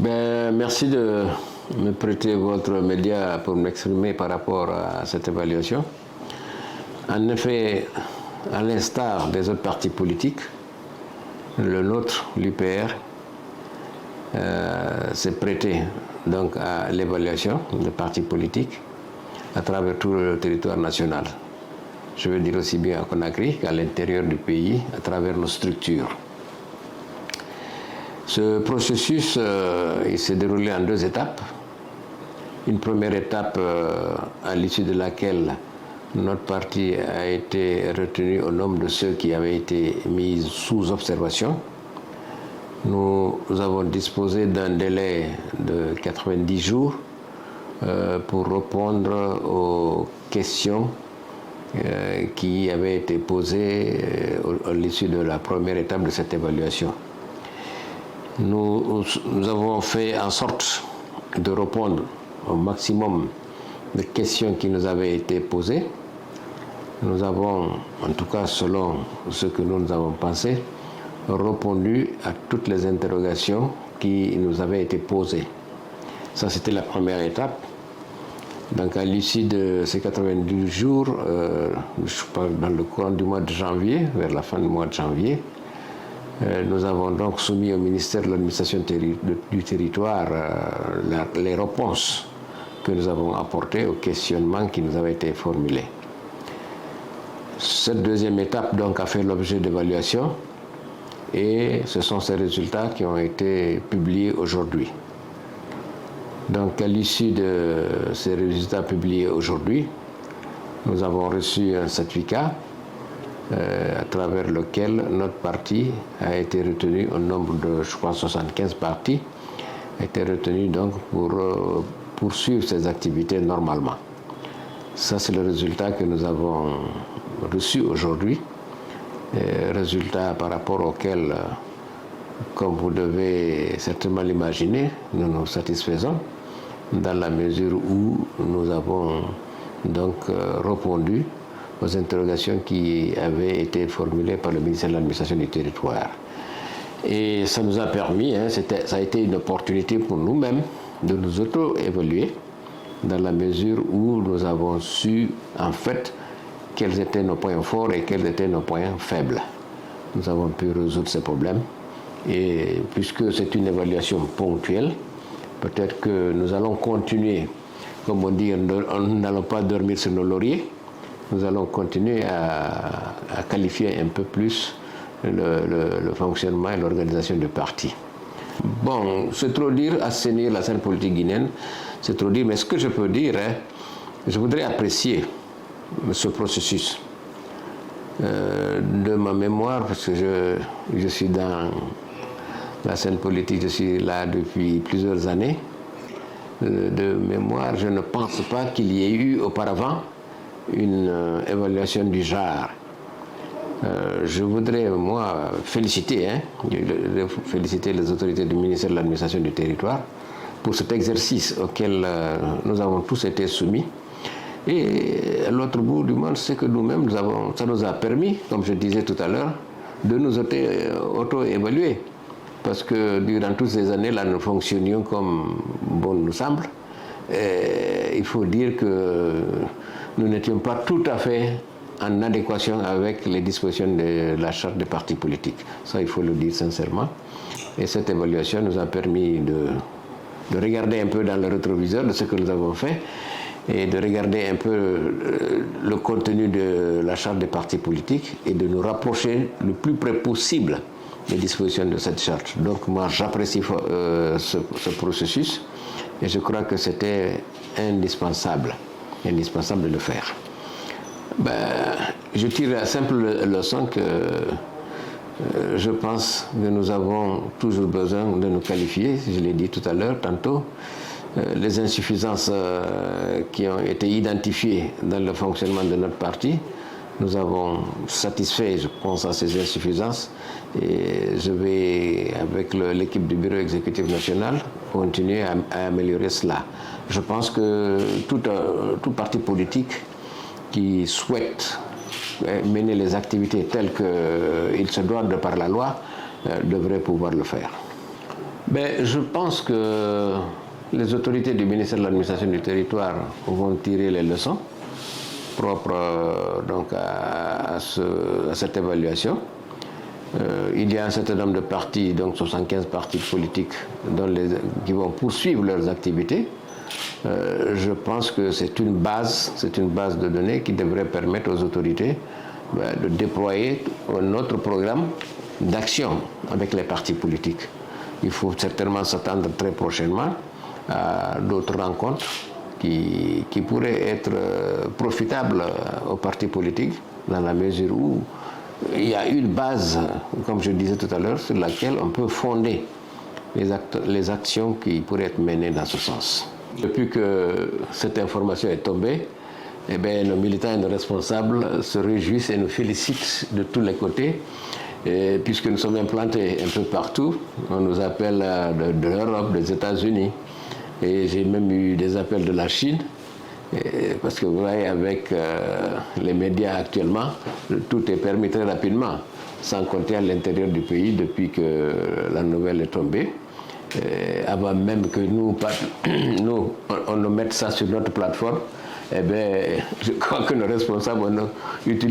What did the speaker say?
Merci de me prêter votre média pour m'exprimer par rapport à cette évaluation. En effet, à l'instar des autres partis politiques, le nôtre, l'UPR, s'est prêté donc à l'évaluation des partis politiques à travers tout le territoire national. Je veux dire aussi bien à Conakry qu'à l'intérieur du pays, à travers nos structures. Ce processus, il s'est déroulé en 2 étapes. Une première étape à l'issue de laquelle notre parti a été retenu au nombre de ceux qui avaient été mis sous observation. Nous avons disposé d'un délai de 90 jours pour répondre aux questions qui avaient été posées à l'issue de la première étape de cette évaluation. Nous avons fait en sorte de répondre au maximum de questions qui nous avaient été posées. Nous avons, en tout cas selon ce que nous avons pensé, répondu à toutes les interrogations qui nous avaient été posées. Ça, c'était la première étape. Donc à l'issue de ces 90 jours, je parle dans le courant du mois de janvier, vers la fin du mois de janvier, nous avons donc soumis au ministère de l'administration du territoire les réponses que nous avons apportées aux questionnements qui nous avaient été formulés. Cette deuxième étape donc a fait l'objet d'évaluation et ce sont ces résultats qui ont été publiés aujourd'hui. Donc à l'issue de ces résultats publiés aujourd'hui, nous avons reçu un certificat à travers lequel notre parti a été retenu au nombre de, je crois, 75 partis, a été retenu donc pour poursuivre ses activités normalement. Ça, c'est le résultat que nous avons reçu aujourd'hui, résultat par rapport auquel, comme vous devez certainement l'imaginer, nous nous satisfaisons dans la mesure où nous avons donc répondu aux interrogations qui avaient été formulées par le ministère de l'administration du territoire. Et ça nous a permis, ça a été une opportunité pour nous-mêmes de nous auto-évaluer dans la mesure où nous avons su en fait quels étaient nos points forts et quels étaient nos points faibles. Nous avons pu résoudre ces problèmes et puisque c'est une évaluation ponctuelle, peut-être que nous allons continuer, comme on dit, nous n'allons pas dormir sur nos lauriers. Nous allons continuer à qualifier un peu plus le fonctionnement et l'organisation du parti. Bon, c'est trop dire assainir la scène politique guinéenne, c'est trop dire, mais ce que je peux dire, je voudrais apprécier ce processus. De ma mémoire, parce que je suis dans la scène politique, je suis là depuis plusieurs années, de mémoire, je ne pense pas qu'il y ait eu auparavant une évaluation du genre. Je voudrais, moi, féliciter les autorités du ministère de l'administration du territoire pour cet exercice auquel nous avons tous été soumis. Et à l'autre bout du monde, c'est que nous-mêmes, ça nous a permis, comme je disais tout à l'heure, de nous auto-évaluer. Parce que durant toutes ces années-là, nous fonctionnions comme bon nous semble. Et il faut dire que nous n'étions pas tout à fait en adéquation avec les dispositions de la charte des partis politiques. Ça, il faut le dire sincèrement. Et cette évaluation nous a permis de regarder un peu dans le rétroviseur de ce que nous avons fait et de regarder un peu le contenu de la charte des partis politiques et de nous rapprocher le plus près possible des dispositions de cette charte. Donc moi, j'apprécie ce processus et je crois que c'était indispensable de le faire. Je tire la simple leçon que je pense que nous avons toujours besoin de nous qualifier, je l'ai dit tout à l'heure, tantôt. Les insuffisances qui ont été identifiées dans le fonctionnement de notre parti, nous avons satisfait, je pense, à ces insuffisances et je vais, avec l'équipe du bureau exécutif national, continuer à améliorer cela. Je pense que tout parti politique qui souhaite mener les activités telles qu'il se doit de par la loi devrait pouvoir le faire. Je pense que les autorités du ministère de l'administration du territoire vont tirer les leçons propres donc à cette évaluation. Il y a un certain nombre de partis, donc 75 partis politiques qui vont poursuivre leurs activités. Je pense que c'est une base de données qui devrait permettre aux autorités de déployer un autre programme d'action avec les partis politiques. Il faut certainement s'attendre très prochainement à d'autres rencontres qui pourraient être profitables aux partis politiques dans la mesure où il y a une base, comme je disais tout à l'heure, sur laquelle on peut fonder les actions qui pourraient être menées dans ce sens. Depuis que cette information est tombée, nos militants et nos responsables se réjouissent et nous félicitent de tous les côtés, puisque nous sommes implantés un peu partout. On nous appelle de l'Europe, des États-Unis, et j'ai même eu des appels de la Chine. Parce que vous voyez, avec les médias actuellement, tout est permis très rapidement, sans compter à l'intérieur du pays depuis que la nouvelle est tombée. Avant même que nous on mette ça sur notre plateforme, je crois que nos responsables ont utilisé